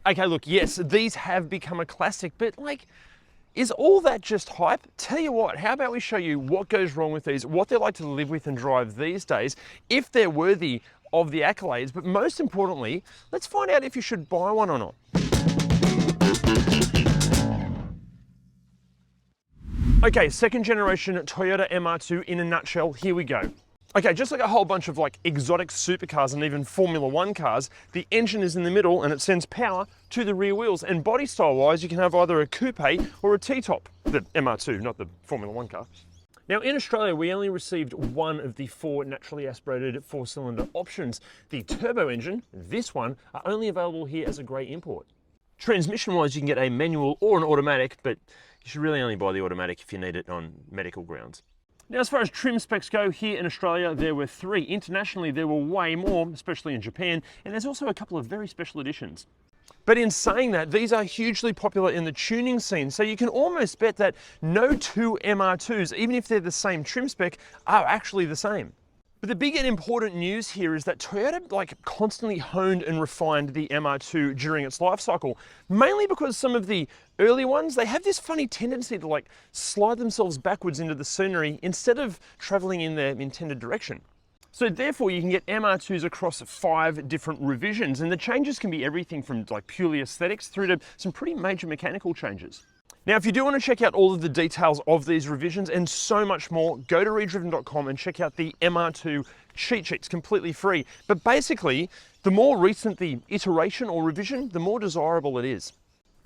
Okay, look, yes, these have become a classic, but like, is all that just hype? Tell you what, how about we show you what goes wrong with these, what they're like to live with and drive these days, if they're worthy of the accolades, but most importantly, let's find out if you should buy one or not. Okay, second generation Toyota MR2 in a nutshell, here we go. Okay, just like a whole bunch of like exotic supercars and even Formula One cars, the engine is in the middle and it sends power to the rear wheels. And body style wise, you can have either a coupe or a T-top, the MR2, not the Formula One car. Now in Australia, we only received one of the 4 naturally aspirated 4-cylinder options. The turbo engine, this one, are only available here as a grey import. Transmission wise, you can get a manual or an automatic, but you should really only buy the automatic if you need it on medical grounds. Now, as far as trim specs go, here in Australia, there were 3. Internationally, there were way more, especially in Japan, and there's also a couple of very special editions. But in saying that, these are hugely popular in the tuning scene, so you can almost bet that no 2 MR2s, even if they're the same trim spec, are actually the same. But the big and important news here is that Toyota constantly honed and refined the MR2 during its life cycle, mainly because some of the early ones, they have this funny tendency to slide themselves backwards into the scenery instead of traveling in their intended direction. So therefore you can get MR2s across 5 different revisions, and the changes can be everything from purely aesthetics through to some pretty major mechanical changes. Now, if you do want to check out all of the details of these revisions and so much more, go to ReDriven.com and check out the MR2 cheat sheets, completely free. But basically, the more recent the iteration or revision, the more desirable it is.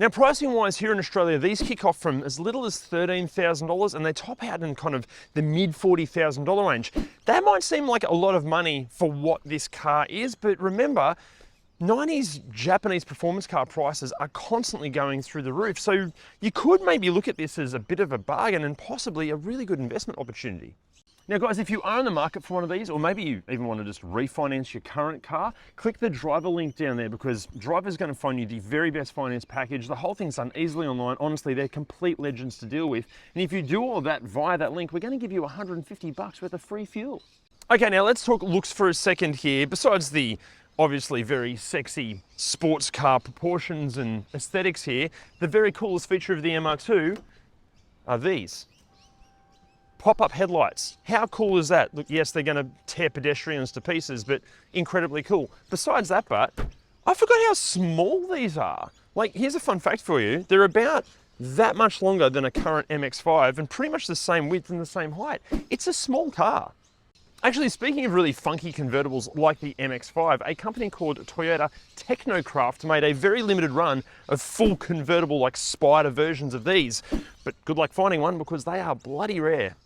Now, pricing wise here in Australia, these kick off from as little as $13,000 and they top out in kind of the mid $40,000 range. That might seem like a lot of money for what this car is, but remember, 90s Japanese performance car prices are constantly going through the roof, so you could maybe look at this as a bit of a bargain and possibly a really good investment opportunity. Now guys, if you are in the market for one of these, or maybe you even want to just refinance your current car, click the driver link down there because Driver's going to find you the very best finance package. The whole thing's done easily online. Honestly, they're complete legends to deal with. And if you do all of that via that link, we're going to give you 150 bucks worth of free fuel. Okay, now let's talk looks for a second here. Besides the obviously very sexy sports car proportions and aesthetics here, the very coolest feature of the MR2 are these. Pop-up headlights. How cool is that? Look, yes, they're going to tear pedestrians to pieces, but incredibly cool. Besides that, but I forgot how small these are. Here's a fun fact for you. They're about that much longer than a current MX-5 and pretty much the same width and the same height. It's a small car. Actually, speaking of really funky convertibles like the MX-5, a company called Toyota Technocraft made a very limited run of full convertible Spider versions of these. But good luck finding one because they are bloody rare.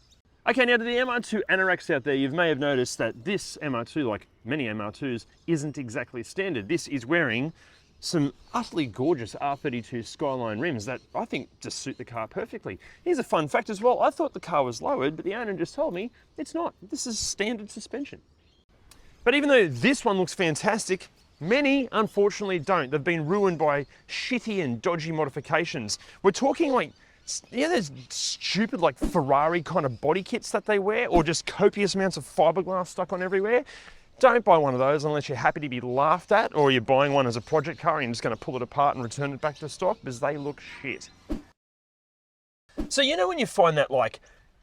Okay, now to the MR2 anoraks out there, you may have noticed that this MR2, like many MR2s, isn't exactly standard. This is wearing some utterly gorgeous R32 Skyline rims that I think just suit the car perfectly. Here's a fun fact as well. I thought the car was lowered, but the owner just told me it's not. This is standard suspension. But even though this one looks fantastic, many unfortunately don't. They've been ruined by shitty and dodgy modifications. We're talking those stupid Ferrari kind of body kits that they wear, or just copious amounts of fiberglass stuck on everywhere. Don't buy one of those unless you're happy to be laughed at, or you're buying one as a project car and you're just going to pull it apart and return it back to stock because they look shit. So you know when you find that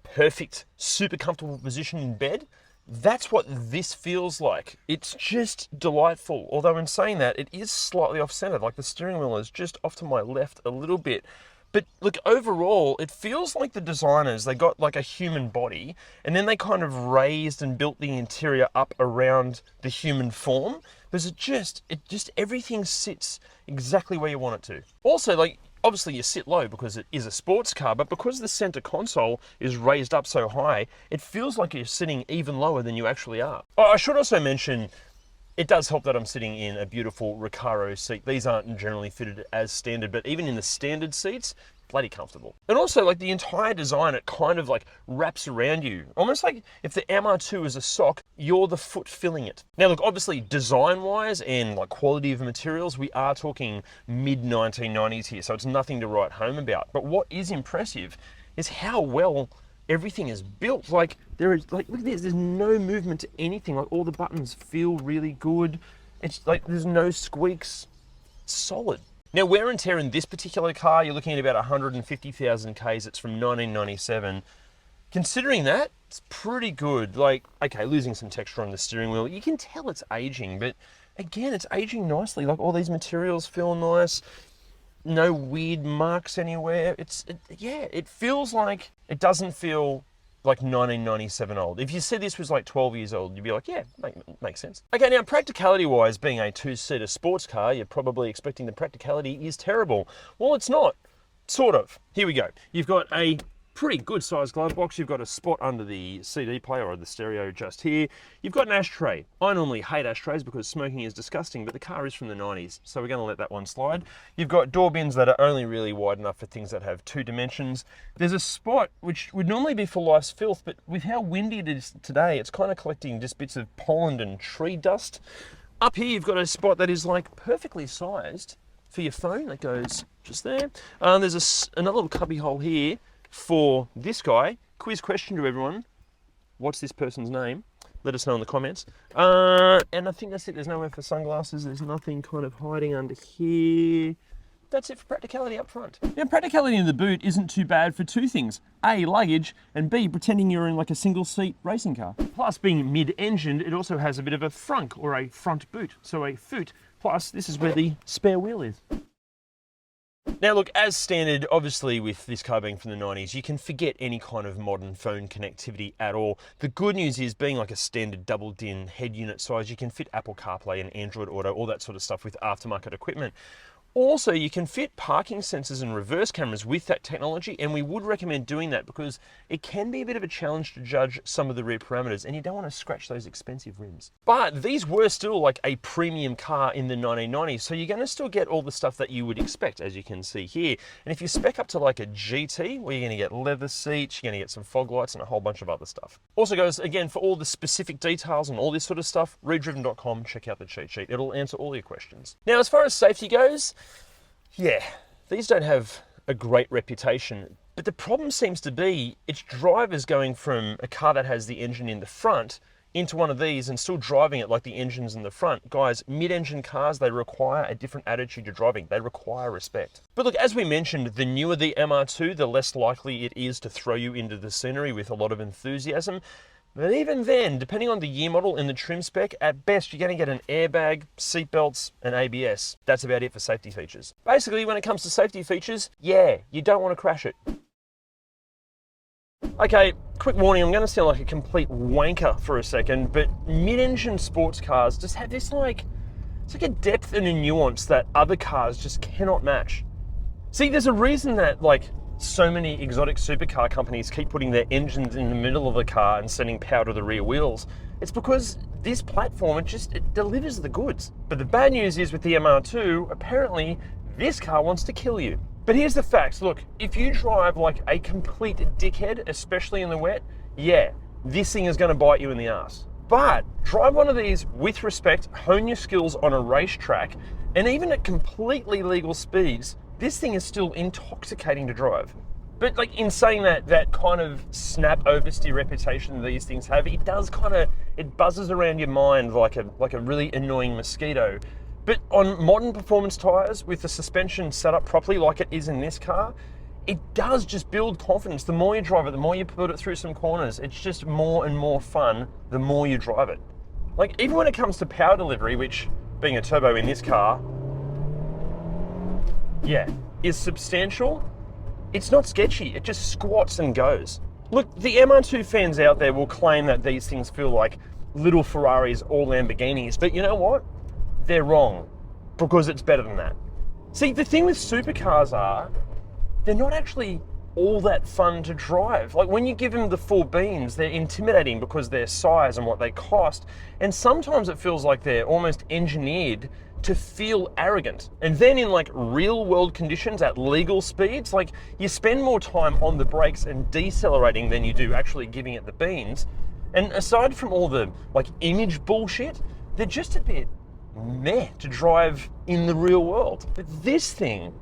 perfect, super comfortable position in bed? That's what this feels like. It's just delightful. Although in saying that, it is slightly off-centered. The steering wheel is just off to my left a little bit. But look, overall, it feels like the designers, they got a human body and then they kind of raised and built the interior up around the human form. Because everything sits exactly where you want it to. Also, obviously you sit low because it is a sports car, but because the center console is raised up so high, it feels like you're sitting even lower than you actually are. Oh, I should also mention, it does help that I'm sitting in a beautiful Recaro seat. These aren't generally fitted as standard, but even in the standard seats, bloody comfortable. And also the entire design, it kind of wraps around you. Almost like if the MR2 is a sock, you're the foot filling it. Now look, obviously design wise and quality of materials, we are talking mid 1990s here, so it's nothing to write home about. But what is impressive is how well everything is built. There is look at this, there's no movement to anything. All the buttons feel really good. It's there's no squeaks. Solid. Now, wear and tear in this particular car, you're looking at about 150,000 Ks. It's from 1997. Considering that, it's pretty good. Like, okay, losing some texture on the steering wheel. You can tell it's aging, but again, it's aging nicely. Like, all these materials feel nice. No weird marks anywhere. Yeah, it feels like, it doesn't feel like 1997 old. If you said this was like 12 years old, you'd be like, yeah, makes sense. Okay, now practicality-wise, being a two-seater sports car, you're probably expecting the practicality is terrible. Well, it's not. Sort of. Here we go. You've got a pretty good sized glove box. You've got a spot under the CD player or the stereo just here. You've got an ashtray. I normally hate ashtrays because smoking is disgusting, but the car is from the 90s, so we're going to let that one slide. You've got door bins that are only really wide enough for things that have 2 dimensions. There's a spot which would normally be for life's filth, but with how windy it is today, it's kind of collecting just bits of pollen and tree dust. Up here, you've got a spot that is like perfectly sized for your phone that goes just there. There's another little cubby hole here for this guy. Quiz question to everyone. What's this person's name? Let us know in the comments. And I think that's it. There's nowhere for sunglasses. There's nothing kind of hiding under here. That's it for practicality up front. Now, practicality in the boot isn't too bad for 2 things. A, luggage, and B, pretending you're in like a single seat racing car. Plus, being mid-engined, it also has a bit of a frunk or a front boot. So a foot. Plus, this is where the spare wheel is. Now look, as standard, obviously with this car being from the 90s, you can forget any kind of modern phone connectivity at all. The good news is, being like a standard double DIN head unit size, you can fit Apple CarPlay and Android Auto, all that sort of stuff with aftermarket equipment. Also, you can fit parking sensors and reverse cameras with that technology, and we would recommend doing that because it can be a bit of a challenge to judge some of the rear parameters, and you don't want to scratch those expensive rims. But these were still like a premium car in the 1990s, so you're going to still get all the stuff that you would expect, as you can see here. And if you spec up to like a GT, well, you're going to get leather seats, you're going to get some fog lights and a whole bunch of other stuff. Also, guys, again, for all the specific details and all this sort of stuff, ReDriven.com, check out the cheat sheet. It'll answer all your questions. Now, as far as safety goes, yeah, these don't have a great reputation, but the problem seems to be its drivers going from a car that has the engine in the front into one of these and still driving it like the engine's in the front. Guys, mid-engine cars, they require a different attitude to driving. They require respect. But look, as we mentioned, the newer the MR2, the less likely it is to throw you into the scenery with a lot of enthusiasm. But even then, depending on the year model and the trim spec, at best you're going to get an airbag, seatbelts, and ABS. That's about it for safety features. Basically, when it comes to safety features, yeah, you don't want to crash it. Okay, quick warning, I'm going to sound like a complete wanker for a second, but mid-engine sports cars just have this it's like a depth and a nuance that other cars just cannot match. See, there's a reason that so many exotic supercar companies keep putting their engines in the middle of the car and sending power to the rear wheels. It's because this platform, it delivers the goods. But the bad news is with the MR2, apparently this car wants to kill you. But here's the facts. Look, if you drive like a complete dickhead, especially in the wet, yeah, this thing is going to bite you in the ass. But drive one of these with respect, hone your skills on a racetrack, and even at completely legal speeds, this thing is still intoxicating to drive. But in saying that, that kind of snap oversteer reputation these things have, it does it buzzes around your mind like a really annoying mosquito. But on modern performance tires with the suspension set up properly like it is in this car, it does just build confidence. The more you drive it, the more you put it through some corners, it's just more and more fun the more you drive it. Even when it comes to power delivery, which being a turbo in this car, yeah, is substantial, it's not sketchy, it just squats and goes. Look, the MR2 fans out there will claim that these things feel like little Ferraris or Lamborghinis, but you know what? They're wrong, because it's better than that. See, the thing with supercars are, they're not actually all that fun to drive. When you give them the full beans, they're intimidating because their size and what they cost, and sometimes it feels like they're almost engineered to feel arrogant. And then in real world conditions at legal speeds, you spend more time on the brakes and decelerating than you do actually giving it the beans. And aside from all the image bullshit, they're just a bit meh to drive in the real world. But this thing,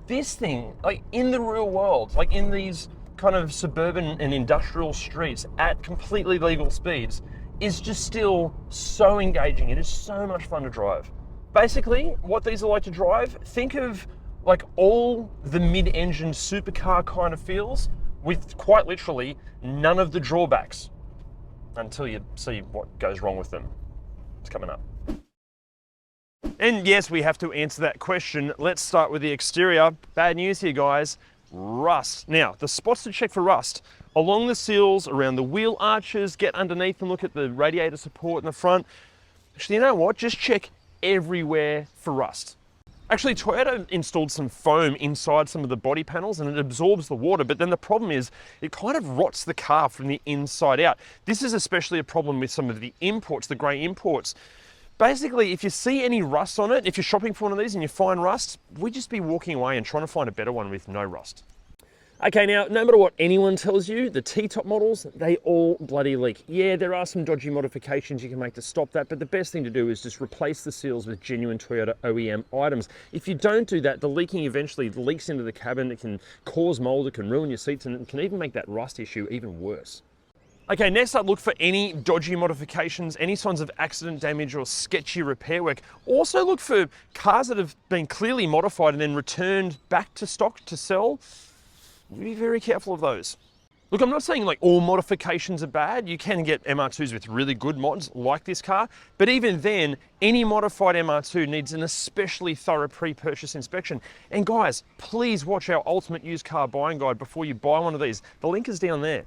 in the real world, in these kind of suburban and industrial streets at completely legal speeds, is just still so engaging. It is so much fun to drive. Basically, what these are like to drive, think of like all the mid-engine supercar kind of feels with quite literally none of the drawbacks until you see what goes wrong with them. It's coming up. And yes, we have to answer that question. Let's start with the exterior. Bad news here, guys. Rust. Now, the spots to check for rust: along the seals, around the wheel arches, get underneath and look at the radiator support in the front. Actually, you know what? Just check everywhere for rust. Actually, Toyota installed some foam inside some of the body panels and it absorbs the water, but then the problem is it kind of rots the car from the inside out. This is especially a problem with some of the imports, the grey imports. Basically, if you see any rust on it, if you're shopping for one of these and you find rust, we'd just be walking away and trying to find a better one with no rust. Okay, now, no matter what anyone tells you, the T-top models, they all bloody leak. Yeah, there are some dodgy modifications you can make to stop that, but the best thing to do is just replace the seals with genuine Toyota OEM items. If you don't do that, the leaking eventually leaks into the cabin. It can cause mold, it can ruin your seats, and it can even make that rust issue even worse. Okay, next up, look for any dodgy modifications, any signs of accident damage or sketchy repair work. Also look for cars that have been clearly modified and then returned back to stock to sell. Be very careful of those. Look, I'm not saying like all modifications are bad. You can get MR2s with really good mods like this car, but even then, any modified MR2 needs an especially thorough pre-purchase inspection. And guys, please watch our ultimate used car buying guide before you buy one of these. The link is down there.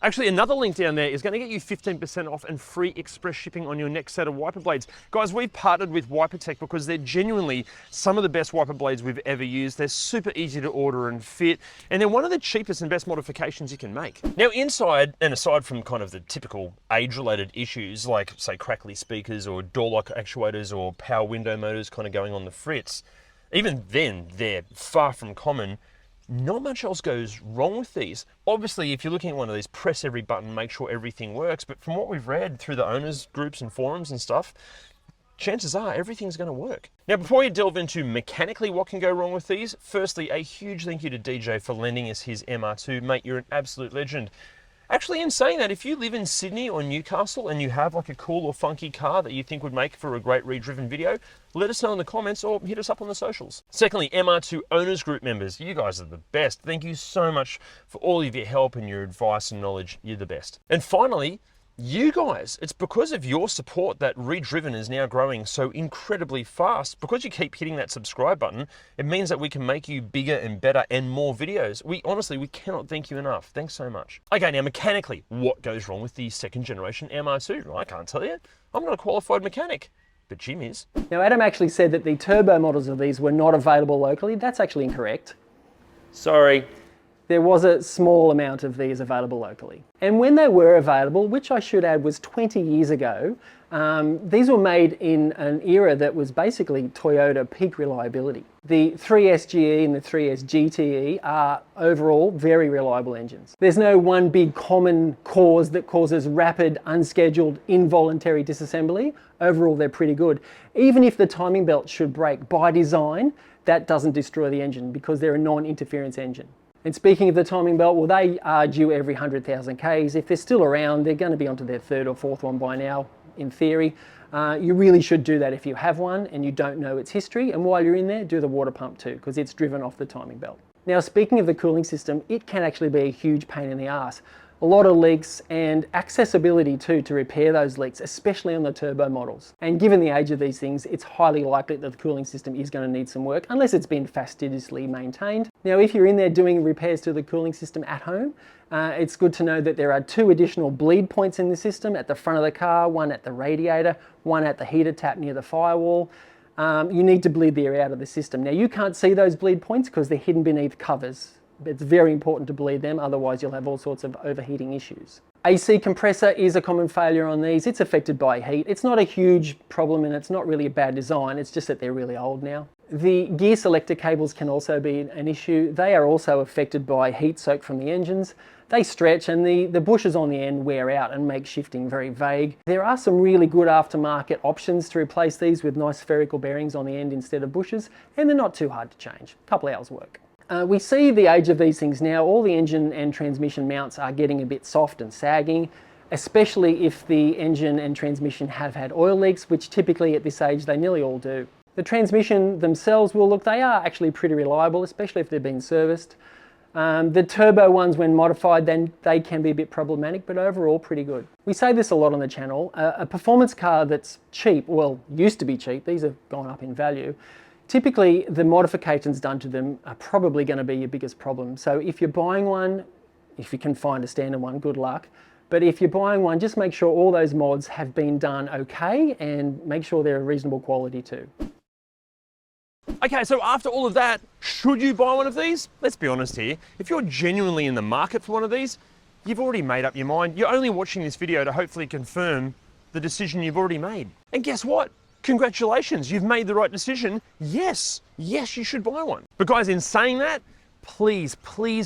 Actually, another link down there is going to get you 15% off and free express shipping on your next set of wiper blades. Guys, we've partnered with WiperTech because they're genuinely some of the best wiper blades we've ever used. They're super easy to order and fit, and they're one of the cheapest and best modifications you can make. Now inside, and aside from kind of the typical age-related issues like, say, crackly speakers or door lock actuators or power window motors kind of going on the fritz, even then, they're far from common. Not much else goes wrong with these. Obviously, if you're looking at one of these, press every button, make sure everything works. But from what we've read through the owners groups and forums and stuff, chances are everything's going to work. Now, before you delve into mechanically what can go wrong with these, firstly, a huge thank you to DJ for lending us his MR2. Mate, you're an absolute legend. Actually, in saying that, if you live in Sydney or Newcastle and you have like a cool or funky car that you think would make for a great ReDriven video, let us know in the comments or hit us up on the socials. Secondly, MR2 owners group members, you guys are the best. Thank you so much for all of your help and your advice and knowledge. You're the best. And finally, you guys, it's because of your support that ReDriven is now growing so incredibly fast. Because you keep hitting that subscribe button, it means that we can make you bigger and better and more videos. We cannot thank you enough. Thanks so much. Okay, now mechanically, what goes wrong with the second generation MR2? Well, I can't tell you. I'm not a qualified mechanic, but Jim is. Now, Adam actually said that the turbo models of these were not available locally. That's actually incorrect. Sorry. There was a small amount of these available locally. And when they were available, which I should add was 20 years ago, these were made in an era that was basically Toyota peak reliability. The 3S GE and the 3S GTE are overall very reliable engines. There's no one big common cause that causes rapid, unscheduled, involuntary disassembly. Overall, they're pretty good. Even if the timing belt should break by design, that doesn't destroy the engine because they're a non-interference engine. And speaking of the timing belt, well, they are due every 100,000 Ks. If they're still around, they're going to be onto their third or fourth one by now, in theory. You really should do that if you have one and you don't know its history. And while you're in there, do the water pump too, because it's driven off the timing belt. Now, speaking of the cooling system, it can actually be a huge pain in the ass. A lot of leaks and accessibility too to repair those leaks, especially on the turbo models. And given the age of these things, it's highly likely that the cooling system is going to need some work unless it's been fastidiously maintained. Now, if you're in there doing repairs to the cooling system at home, it's good to know that there are 2 additional bleed points in the system at the front of the car, one at the radiator, one at the heater tap near the firewall. You need to bleed the air out of the system. Now, you can't see those bleed points because they're hidden beneath covers. It's very important to bleed them, otherwise you'll have all sorts of overheating issues. AC compressor is a common failure on these. It's affected by heat. It's not a huge problem and it's not really a bad design, it's just that they're really old now. The gear selector cables can also be an issue. They are also affected by heat soak from the engines. They stretch and the bushes on the end wear out and make shifting very vague. There are some really good aftermarket options to replace these with nice spherical bearings on the end instead of bushes, and they're not too hard to change. A couple hours work. We see the age of these things now. All the engine and transmission mounts are getting a bit soft and sagging, especially if the engine and transmission have had oil leaks, which typically at this age they nearly all do. The transmission themselves, well look, they are actually pretty reliable, especially if they've been serviced. The turbo ones, when modified, then they can be a bit problematic, but overall pretty good. We say this a lot on the channel. A performance car that's cheap, well, used to be cheap, these have gone up in value. Typically, the modifications done to them are probably going to be your biggest problem. So if you're buying one, if you can find a standard one, good luck. But if you're buying one, just make sure all those mods have been done okay and make sure they're a reasonable quality too. Okay, so after all of that, should you buy one of these? Let's be honest here. If you're genuinely in the market for one of these, you've already made up your mind. You're only watching this video to hopefully confirm the decision you've already made. And guess what? Congratulations, you've made the right decision. Yes, you should buy one. But guys, in saying that, please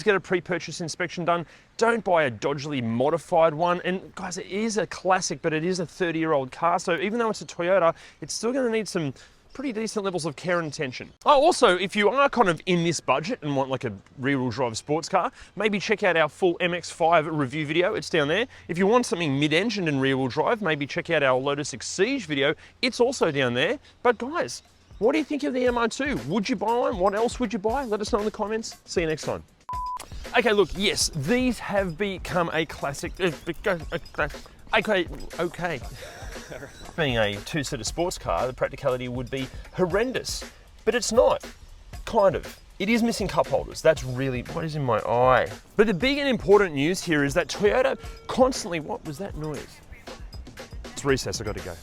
get a pre-purchase inspection done. Don't buy a dodgily modified one. And guys, it is a classic, but it is a 30-year-old car. So even though it's a Toyota, it's still gonna need some pretty decent levels of care and attention. Oh, also, if you are kind of in this budget and want like a rear-wheel drive sports car, maybe check out our full MX-5 review video, it's down there. If you want something mid-engine and rear-wheel drive, maybe check out our Lotus Exige video, it's also down there. But guys, what do you think of the MR2? Would you buy one? What else would you buy? Let us know in the comments. See you next time. Okay, look, yes, these have become a classic. Okay. Being a two-seater sports car, the practicality would be horrendous, but it's not, kind of. It is missing cup holders. That's really, what is in my eye? But the big and important news here is that Toyota constantly, what was that noise? It's recess, I gotta go.